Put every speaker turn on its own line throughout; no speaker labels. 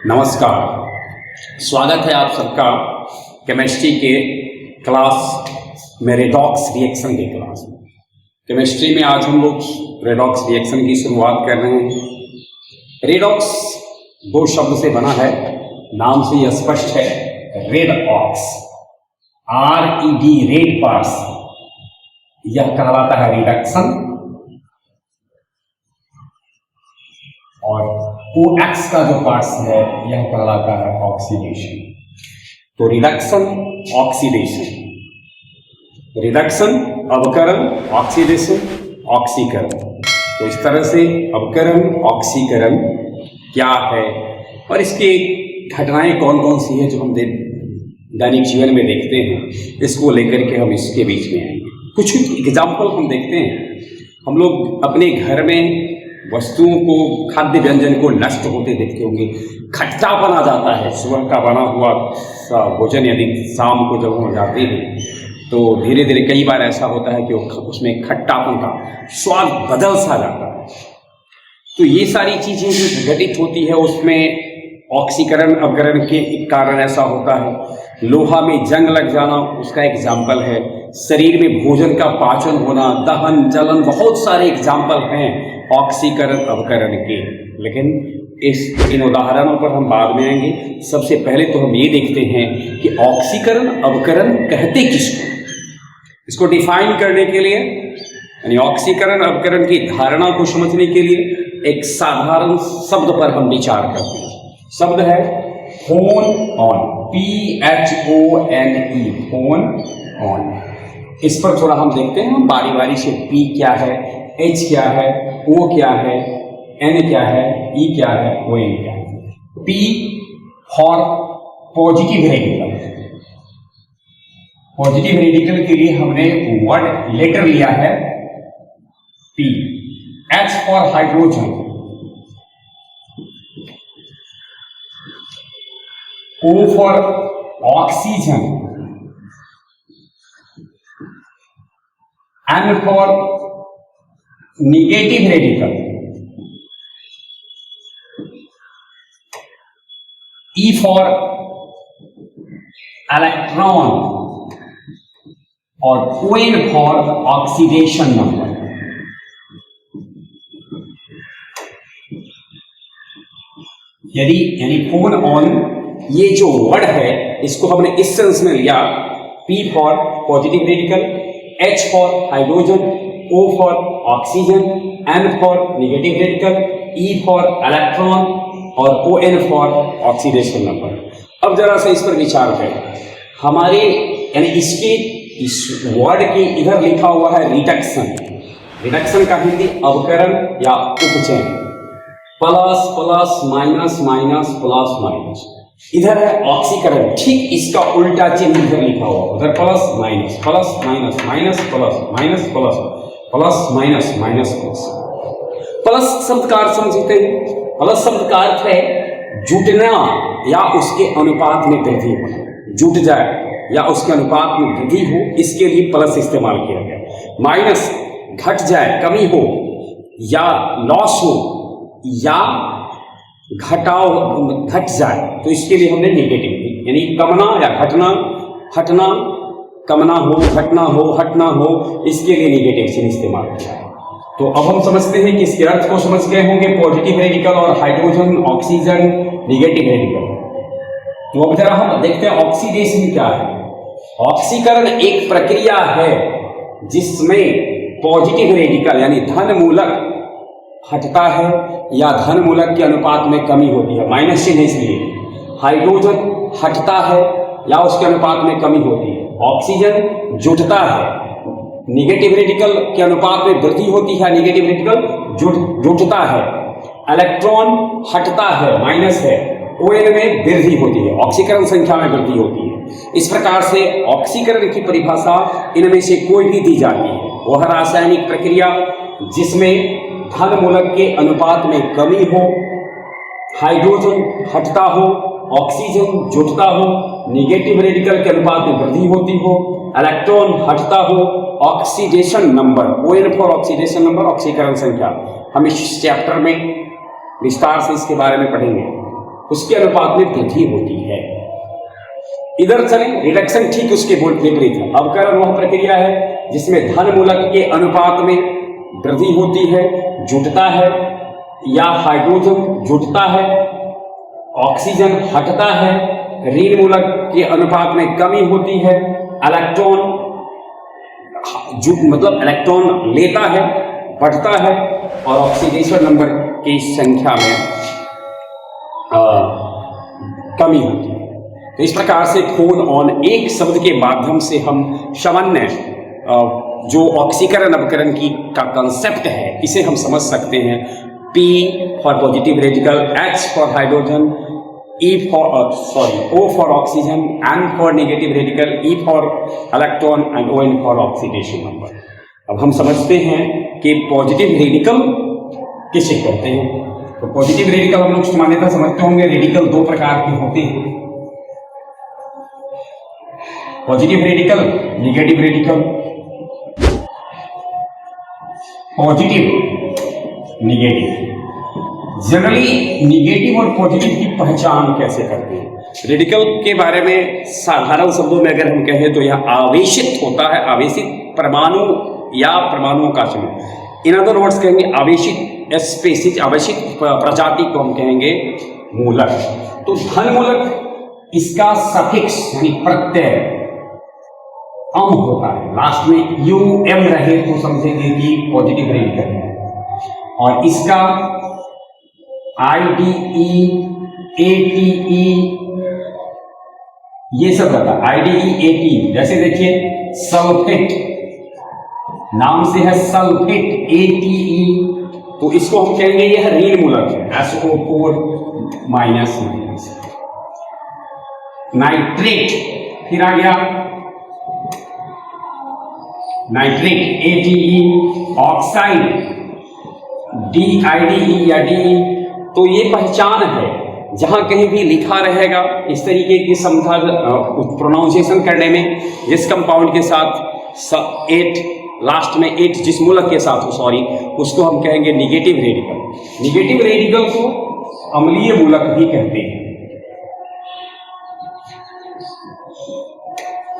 नमस्कार, स्वागत है आप सबका केमिस्ट्री के क्लास में रेडॉक्स रिएक्शन के क्लास में। केमिस्ट्री में आज हम लोग रेडॉक्स रिएक्शन की शुरुआत कर रहे हैं। रेडॉक्स दो शब्द से बना है, नाम से यह स्पष्ट है। Redox, RED, red parts, यह कहलाता है रिडक्शन, और OX का जो पार्ट्स है यह कहलाता है ऑक्सीडेशन। तो रिडक्शन, ऑक्सीडेशन, रिडक्शन अवकरण, ऑक्सीडेशन ऑक्सीकरण। तो इस तरह से अवकरण, ऑक्सीकरण क्या है और इसकी घटनाएं कौन कौन सी है जो हम दैनिक जीवन में देखते हैं, इसको लेकर के हम इसके बीच में आएंगे। कुछ एग्जाम्पल हम देखते हैं। हम लोग अपने घर में वस्तुओं को, खाद्य व्यंजन को नष्ट होते देखते होंगे, खट्टापन आ जाता है। सुबह का बना हुआ भोजन यदि शाम को जब हम जाते हैं तो धीरे धीरे कई बार ऐसा होता है कि उसमें खट्टापन का स्वाद बदल सा जाता है। तो ये सारी चीज़ें जो घटित होती है उसमें ऑक्सीकरण अवकरण के कारण ऐसा होता है। लोहा में जंग लग जाना उसका एग्जाम्पल है। शरीर में भोजन का पाचन होना, दहन, जलन, बहुत सारे एग्जाम्पल हैं ऑक्सीकरण अवकरण के। लेकिन इन उदाहरणों पर हम बाद में आएंगे। सबसे पहले तो हम ये देखते हैं कि ऑक्सीकरण अवकरण कहते किसको। इसको डिफाइन करने के लिए, यानी ऑक्सीकरण अवकरण की धारणा को समझने के लिए एक साधारण शब्द पर हम विचार करते हैं। शब्द है phone on, PHONE, phone on. इस पर थोड़ा हम देखते हैं, हम बारी बारी से P क्या है, H क्या है, O क्या है, N क्या है, E क्या है, ON क्या है। P for positive radical. Positive radical के लिए हमने वर्ड लेटर लिया है P। H for hydrogen, O for oxygen, N for negative radical, E for electron और ON फॉर ऑक्सीडेशन नंबर। यानी फोन ऑन, ये जो वर्ड है इसको हमने इस सेंस में लिया। P for positive radical, H for hydrogen, O for oxygen, N for negative radical, E for electron और ON फॉर ऑक्सीडेशन नंबर। अब जरा सा इस पर विचार करें। हमारे यानी इस वर्ड के इधर लिखा हुआ है रिडक्शन। रिडक्शन का हिंदी अवकरण या उपचयन। Plus plus, minus minus, plus minus. इधर है ऑक्सीकरण, ठीक इसका उल्टा चिन्ह इधर लिखा हुआ, उधर plus minus, plus minus, minus plus, minus plus, plus minus, minus plus. Plus शब्द का अर्थ समझते हैं। प्लस शब्द का अर्थ है जुटना या उसके अनुपात में वृद्धि होना। जुट जाए या उसके अनुपात में वृद्धि हो, इसके लिए प्लस इस्तेमाल किया गया। माइनस घट जाए, कमी हो या लॉस हो या घट जाए, तो इसके लिए हमने नेगेटिव, यानी कमना या घटना, हटना, कमना हो, घटना हो, हटना हो, इसके लिए नेगेटिव चिन्ह इस्तेमाल किया। तो अब हम समझते हैं कि इसके अर्थ को समझ गए होंगे, पॉजिटिव रेडिकल और हाइड्रोजन, ऑक्सीजन, नेगेटिव रेडिकल। तो अब जरा हम देखते हैं ऑक्सीडेशन क्या है। ऑक्सीकरण एक प्रक्रिया है जिसमें पॉजिटिव रेडिकल यानी धन मूलक हटता है या धन मूलक के अनुपात में कमी होती है, माइनस चिन्ह इसलिए। हाइड्रोजन हटता है या उसके अनुपात में कमी होती है। ऑक्सीजन जुटता है, नेगेटिव रेडिकल के अनुपात में वृद्धि होती है, नेगेटिव रेडिकल जुटता है। इलेक्ट्रॉन हटता है, माइनस है, ON में वृद्धि होती है, ऑक्सीकरण संख्या में वृद्धि होती है। इस प्रकार से ऑक्सीकरण की परिभाषा इनमें से कोई भी दी जाती है। वह रासायनिक प्रक्रिया जिसमें धन मूलक के अनुपात में कमी हो, हाइड्रोजन हटता हो, ऑक्सीजन जुटता हो, नेगेटिव रेडिकल के अनुपात में वृद्धि होती हो, इलेक्ट्रॉन हटता हो, oxidation number, ON for oxidation number, ऑक्सीकरण संख्या। हम इस चैप्टर में विस्तार से इसके बारे में पढ़ेंगे। उसके अनुपात में वृद्धि होती है। इधर चले, रिडक्शन ठीक उसके विपरीत है। अवकरण वह प्रक्रिया है जिसमें धन मूलक के अनुपात में वृद्धि होती है, जुटता है, या हाइड्रोजन जुटता है, ऑक्सीजन हटता है, ऋण मूलक के अनुपात में कमी होती है, इलेक्ट्रॉन मतलब इलेक्ट्रॉन लेता है, बढ़ता है, और ऑक्सीडेशन नंबर की संख्या में कमी होती है। तो इस प्रकार से खोल ऑन एक शब्द के माध्यम से हम सामान्य जो ऑक्सीकरण अवकरण की का कंसेप्ट है इसे हम समझ सकते हैं। P for positive radical, H for hydrogen, O for oxygen, N for negative radical, E for electron and ON for oxidation number. अब हम समझते हैं कि पॉजिटिव रेडिकल किसे कहते हैं। तो पॉजिटिव रेडिकल हम लोग सामान्यतः समझते होंगे, रेडिकल दो प्रकार के होते हैं, positive radical, negative radical. Positive, negative. Generally negative और पॉजिटिव की पहचान कैसे करते हैं? रेडिकल के बारे में साधारण शब्दों में अगर हम कहें तो यह आवेशित होता है, आवेशित परमाणु या परमाणुओं का समूह। इन अदर वर्ड्स कहेंगे आवेशित स्पीशीज, आवेशित प्रजाति को हम कहेंगे मूलक। तो धन मूलक इसका सफिक्स यानी प्रत्यय अम होता है, लास्ट में यू एम रहे तो समझेंगे कि पॉजिटिव रेडिकल है। और इसका IDE, ATE ये सब रहता है। IDE, ATE जैसे देखिए सल्फेट, नाम से है सल्फेट, ATE, तो इसको हम कहेंगे यह ऋण मूलक है, SO4 माइनस। नाइट्रेट फिर आ गया नाइट्रेट, ATE, ऑक्साइड, DIDE या DE। तो ये पहचान है, जहां कहीं भी लिखा रहेगा इस तरीके की समझा प्रोनाउंसिएशन करने में, जिस कंपाउंड के साथ 8 लास्ट में 8 जिस मूलक के साथ सॉरी, उसको हम कहेंगे निगेटिव रेडिकल। निगेटिव रेडिकल को अम्लीय मूलक भी कहते हैं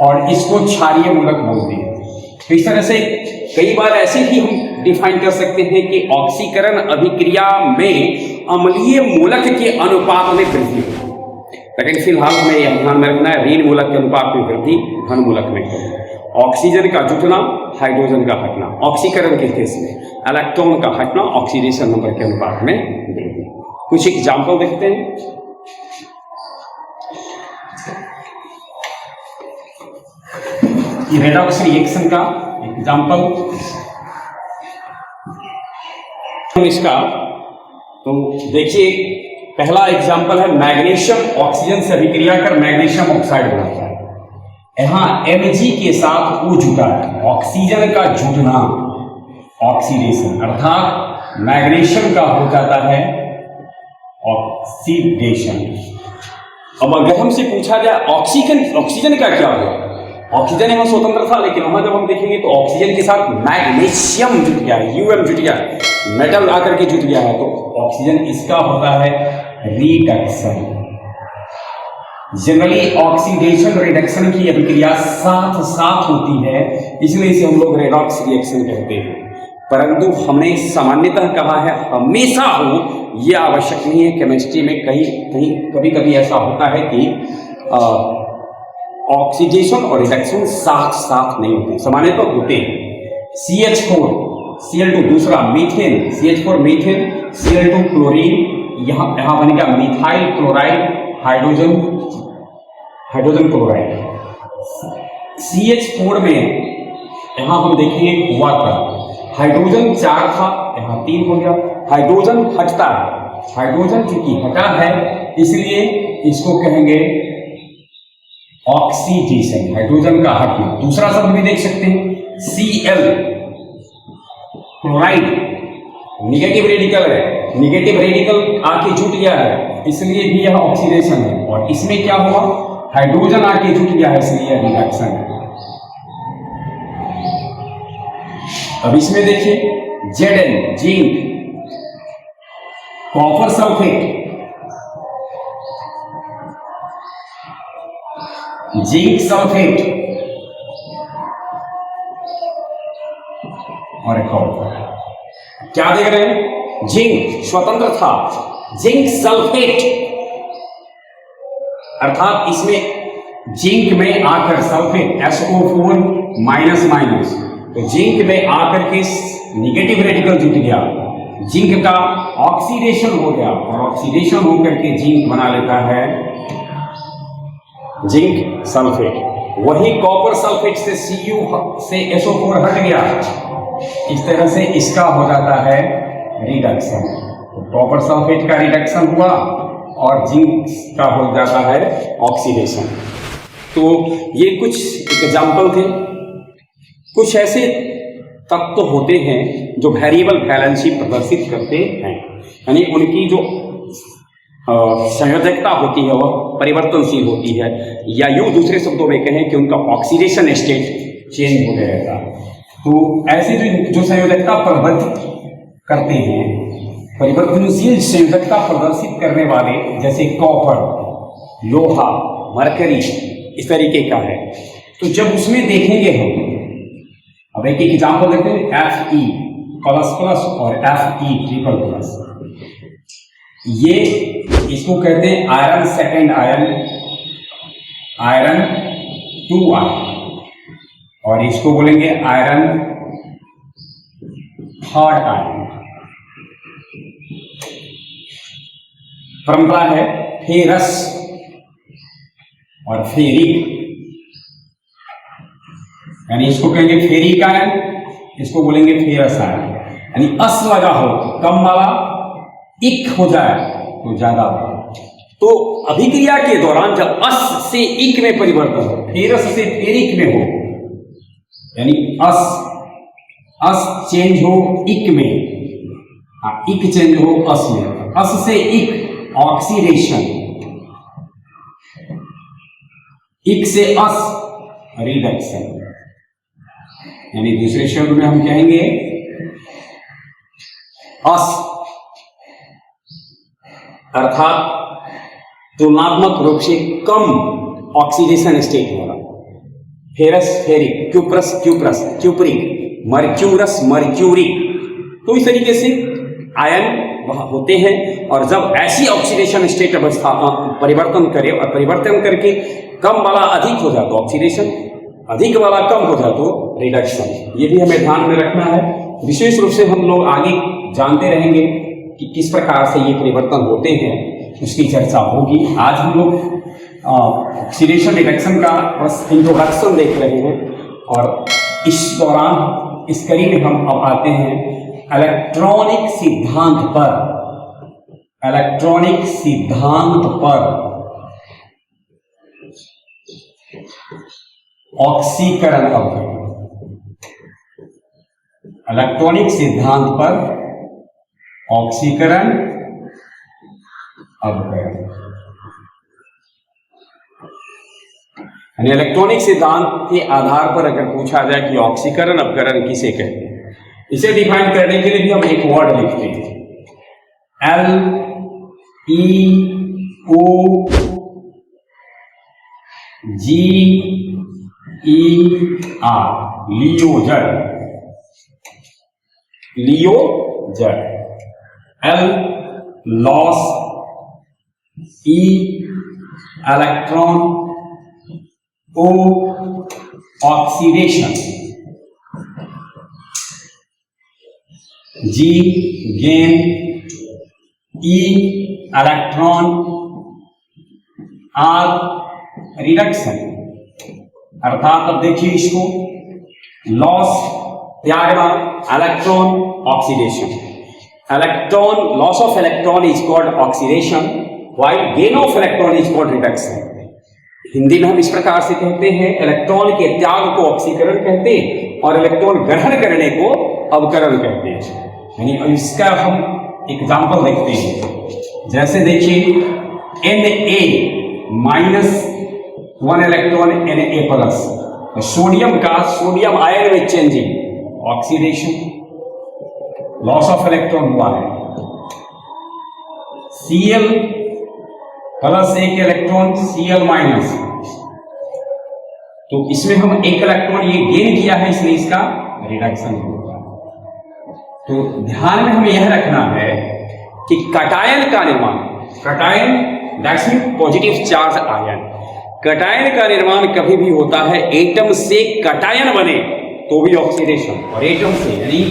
और इसको क्षारीय मूलक बोलते हैं। तो इस तरह से कई बार ऐसे भी हम डिफाइन कर सकते हैं कि ऑक्सीकरण अभिक्रिया में अम्लीय मूलक के अनुपात में वृद्धि होती, लेकिन फिलहाल हमें यह ध्यान में रखना है ऋण मूलक के अनुपात में वृद्धि, धन मूलक में कमी। ऑक्सीजन का जुटना, हाइड्रोजन का हटना, ऑक्सीकरण के केस में इलेक्ट्रॉन का हटना ऑक्सीडेशन नंबर के अनुपात में वृद्धि। कुछ एग्जाम्पल देखते हैं। रेडॉक्स रिएक्शन का एग्जाम्पल इसका, तो देखिए पहला एग्जाम्पल है मैग्नीशियम ऑक्सीजन से अभिक्रिया कर मैग्नीशियम ऑक्साइड बनाता है। यहां Mg के साथ O जुटा है, ऑक्सीजन का जुटना ऑक्सीडेशन, अर्थात मैग्नीशियम का हो जाता है ऑक्सीडेशन। अब अगर हमसे पूछा जाए ऑक्सीजन का क्या हुआ, ऑक्सीजन यहां स्वतंत्र था, लेकिन वहां जब हम देखेंगे तो ऑक्सीजन के साथ मैग्नीशियम जुट गया है, UM जुट गया है, मेटल आकर के जुट गया है, तो ऑक्सीजन इसका होता है रिडक्शन। जनरली ऑक्सीडेशन रिडक्शन की अभिक्रिया साथ साथ होती है, इसलिए इसे हम लोग रेडॉक्स रिएक्शन कहते हैं। परंतु हमने सामान्यतः कहा है हमेशा हो यह आवश्यक नहीं है। केमिस्ट्री में कभी कभी ऐसा होता है कि ऑक्सीडेशन और रिडक्शन साथ साथ नहीं होते, सामान्यतः होते हैं। CH4 Cl2 दूसरा methane, CH4 methane, Cl2 chlorine, यहां बनेगा methyl chloride, hydrogen chloride. CH4 में यहां हम देखेंगे हुआ था हाइड्रोजन 4 था, यहां 3 हो गया। हाइड्रोजन हटता है, हाइड्रोजन चूंकि हटा है इसलिए इसको कहेंगे ऑक्सीडेशन, हाइड्रोजन का हटना। दूसरा शब्द भी देख सकते हैं Cl क्लोराइड, निगेटिव रेडिकल है, निगेटिव रेडिकल आके जुट गया है इसलिए भी यह ऑक्सीडेशन है। और इसमें क्या हुआ, हाइड्रोजन आके जुट गया है इसलिए यह रिडक्शन है। अब इसमें देखिए Zn zinc, copper sulphate, zinc sulphate और एक और क्या देख रहे हैं, जिंक स्वतंत्र था, जिंक सल्फेट अर्थात इसमें जिंक में आकर सल्फेट SO4 माइनस माइनस, तो जिंक में आकर के निगेटिव रेडिकल जुट गया, जिंक का ऑक्सीडेशन हो गया और ऑक्सीडेशन होकर के जिंक बना लेता है जिंक सल्फेट। वही कॉपर सल्फेट से Cu से SO4 हट गया, इस तरह से इसका हो जाता है रिडक्शन। तो कॉपर सल्फेट का रिडक्शन हुआ और जिंक का हो जाता है ऑक्सीडेशन। तो ये कुछ एग्जाम्पल थे। कुछ ऐसे तत्व होते हैं जो वेरिएबल वैलेंसी प्रदर्शित करते हैं, यानी उनकी जो संयोजकता होती है वह परिवर्तनशील होती है, या यूं दूसरे शब्दों में कहें कि उनका ऑक्सीडेशन स्टेट चेंज होते रहता है। तो ऐसे जो संयोजकता प्रदर्शित करते हैं, परिवर्तनशील संयोजकता प्रदर्शित करने वाले, जैसे कॉपर, लोहा, मरकरी, इस तरीके का है। तो जब उसमें देखेंगे हम, अब एक एग्जाम्पल देखते हैं, Fe प्लस प्लस और Fe ट्रिपल प्लस, ये इसको कहते हैं iron second iron, iron 2 iron, और इसको बोलेंगे आयरन थर्ड आयरन। परंपरा है फेरस और फेरिक, यानी इसको कहेंगे फेरिक आयन, इसको बोलेंगे फेरस आयन। यानी अस लगा हो तो कम वाला, इक हो जाए तो ज्यादा वाला। तो अभिक्रिया के दौरान जब अस से इक में परिवर्तन हो, फेरस से फेरिक में हो, यानी अस चेंज हो इक में, इक चेंज हो अस में, अस से इक ऑक्सीडेशन, इक से अस रिडक्शन। यानी दूसरे शब्द में हम कहेंगे अस अर्थात तुलनात्मक रूप से कम ऑक्सीडेशन स्टेट वाला, ferrous ferric, cuprous cuprous cupric, mercurous mercuric. तो इस तरीके से आयन वहां होते हैं, और जब ऐसी ऑक्सीडेशन स्टेट अवस्था परिवर्तन करे और परिवर्तन करके कम वाला अधिक हो जाए तो ऑक्सीडेशन, अधिक वाला कम हो जाए तो रिडक्शन। ये भी हमें ध्यान में रखना है। विशेष रूप से हम लोग आगे जानते रहेंगे कि किस प्रकार से ये परिवर्तन होते हैं, उसकी चर्चा होगी। आज हम लोग ऑक्सीडेशन रिडक्शन का बस इंट्रोडक्शन देख रहे हैं, और इस दौरान इस कड़ी में हम अब आते हैं इलेक्ट्रॉनिक सिद्धांत पर। इलेक्ट्रॉनिक सिद्धांत पर ऑक्सीकरण अवकरण, इलेक्ट्रॉनिक सिद्धांत पर ऑक्सीकरण अवकरण। यानी इलेक्ट्रॉनिक सिद्धांत के आधार पर अगर पूछा जाए कि ऑक्सीकरण अपकरण किसे कहते हैं, इसे डिफाइन करने के लिए भी हम एक वर्ड लिखते हैं, LEOGER, लियोजर, लियोजर। L loss, E electron, O oxidation, G gain, E electron, R reduction. अर्थात अब देखिए इसको, लॉस त्यागना, electron oxidation. Electron, loss of electron is called oxidation, while gain of electron is called reduction. Hindi में हम इस प्रकार से कहते हैं, इलेक्ट्रॉन के त्याग को ऑक्सीकरण कहते हैं और इलेक्ट्रॉन ग्रहण करने को अवकरण कहते हैं। यानी इसका हम एग्जाम्पल देखते हैं, जैसे देखिए Na-1 इलेक्ट्रॉन Na+, सोडियम का सोडियम आयन में changing, oxidation, loss of electron हुआ है। Cl+, एक इलेक्ट्रॉन Cl-, तो इसमें हम एक इलेक्ट्रॉन ये गेन किया है, इसलिए इसका रिडक्शन होगा। तो ध्यान में हमें यह रखना है कि कटायन का निर्माण, cation that's mean positive charge ion, cation का निर्माण कभी भी होता है एटम से कटायन बने तो भी ऑक्सीडेशन, और एटम से यानी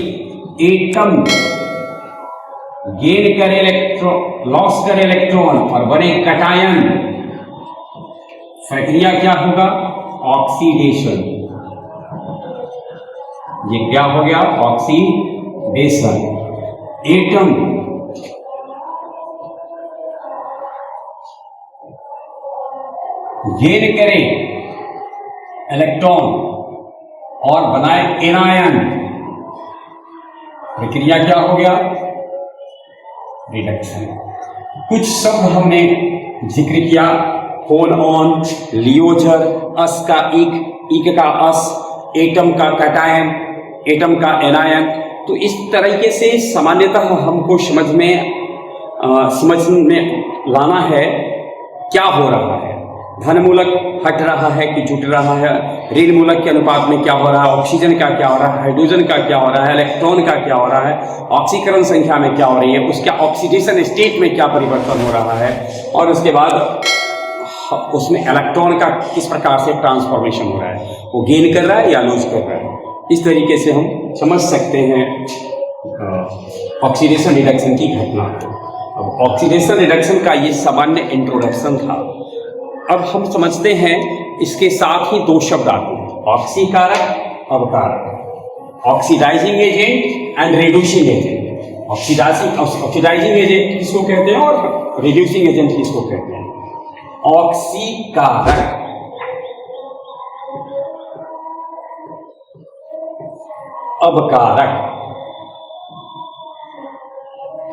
एटम गेन करे इलेक्ट्रॉन, लॉस करे इलेक्ट्रॉन और बने कटायन, प्रक्रिया क्या होगा? ऑक्सीडेशन। ये क्या हो गया? ऑक्सीडेशन। एटम गेन करे इलेक्ट्रॉन और बनाए एनायन, प्रक्रिया क्या हो गया? रिडक्शन। कुछ शब्द हमने जिक्र किया, होल ऑन, लियोजर, अस का इक का अस, एटम का कटायन, एटम का एनायन। तो इस तरीके से सामान्यतः हमको समझ में लाना है क्या हो रहा है, धन मूलक हट रहा है कि जुट रहा है, ऋण मूलक के अनुपात में क्या हो रहा है, ऑक्सीजन का क्या हो रहा है, हाइड्रोजन का क्या हो रहा है, इलेक्ट्रॉन का क्या हो रहा है, ऑक्सीकरण संख्या में क्या हो रही है, उसका ऑक्सीडेशन स्टेट में क्या परिवर्तन हो रहा है, और उसके बाद उसमें इलेक्ट्रॉन का किस प्रकार से ट्रांसफॉर्मेशन हो रहा है, वो गेन कर रहा है या लूज कर रहा है। इस तरीके से हम समझ सकते हैं ऑक्सीडेशन रिडक्शन की घटना। अब ऑक्सीडेशन रिडक्शन का ये सामान्य इंट्रोडक्शन था। अब हम समझते हैं इसके साथ ही दो शब्द आते हैं, ऑक्सीकारक, अवकारक। Oxidising agent and reducing agent. Oxidising agent किसको कहते हैं और रिड्यूसिंग एजेंट किसको कहते हैं? ऑक्सीकारक, अवकारक।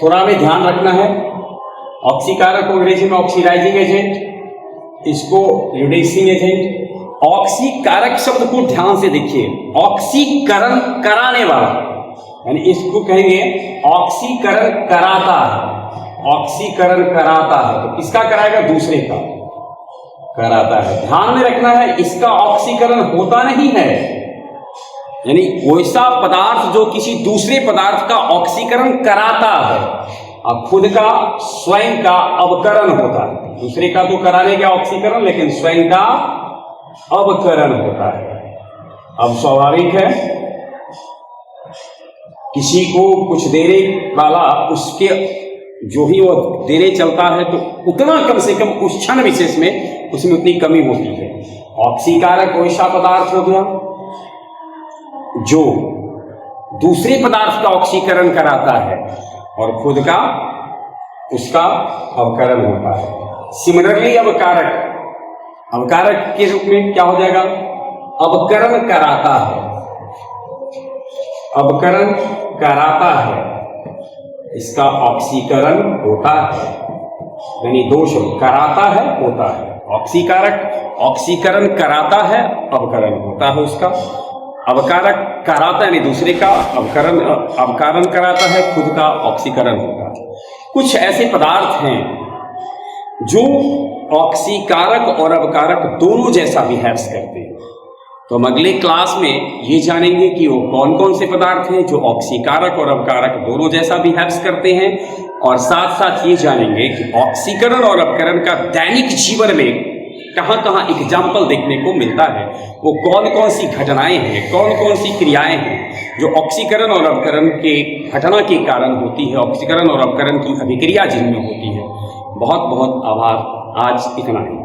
थोड़ा हमें ध्यान रखना है, ऑक्सीकारक को अंग्रेजी में ऑक्सीडाइजिंग एजेंट, इसको रिड्यूसिंग एजेंट। ऑक्सीकारक शब्द को ध्यान से देखिए, ऑक्सीकरण कराने वाला, यानी इसको कहेंगे ऑक्सीकरण कराता है, ऑक्सीकरण कराता है। तो किसका कराएगा? दूसरे का कराता है। ध्यान में रखना है इसका ऑक्सीकरण होता नहीं है, यानी वैसा पदार्थ जो किसी दूसरे पदार्थ का ऑक्सीकरण कराता है, अब खुद का स्वयं का अवकरण होता है। दूसरे का तो कराने का ऑक्सीकरण, लेकिन स्वयं का अवकरण होता है। अब स्वाभाविक है किसी को कुछ देने वाला, उसके जो ही वो देने चलता है तो उतना कम से कम उस क्षण विशेष में उसमें उतनी कमी होती है। ऑक्सीकारक वैसा पदार्थ हो गया जो दूसरे पदार्थ का ऑक्सीकरण कराता है और खुद का उसका अवकरण होता है। सिमिलरली अवकारक, अवकारक के रूप में क्या हो जाएगा? अवकरण कराता है, अवकरण कराता है, इसका ऑक्सीकरण होता है। यानी दो शब्द, कराता है, होता है। ऑक्सीकारक ऑक्सीकरण कराता है, अवकरण होता है उसका। अवकारक कराता है, यानी दूसरे का अवकरण कराता है, खुद का ऑक्सीकरण होता है। कुछ ऐसे पदार्थ हैं जो ऑक्सीकारक और अवकारक दोनों जैसा बिहेव्स करते हैं। तो हम अगले क्लास में ये जानेंगे कि वो कौन कौन से पदार्थ हैं जो ऑक्सीकारक और अवकारक दोनों जैसा बिहेव्स करते हैं, और साथ साथ ये जानेंगे कि ऑक्सीकरण और अवकरण का दैनिक जीवन में कहाँ कहाँ एग्जाम्पल देखने को मिलता है, वो कौन कौन सी घटनाएं हैं, कौन कौन सी क्रियाएं हैं जो ऑक्सीकरण और अवकरण के घटना के कारण होती है, ऑक्सीकरण और अवकरण की अभिक्रिया जिनमें होती है। बहुत बहुत आभार। आज इतना ही।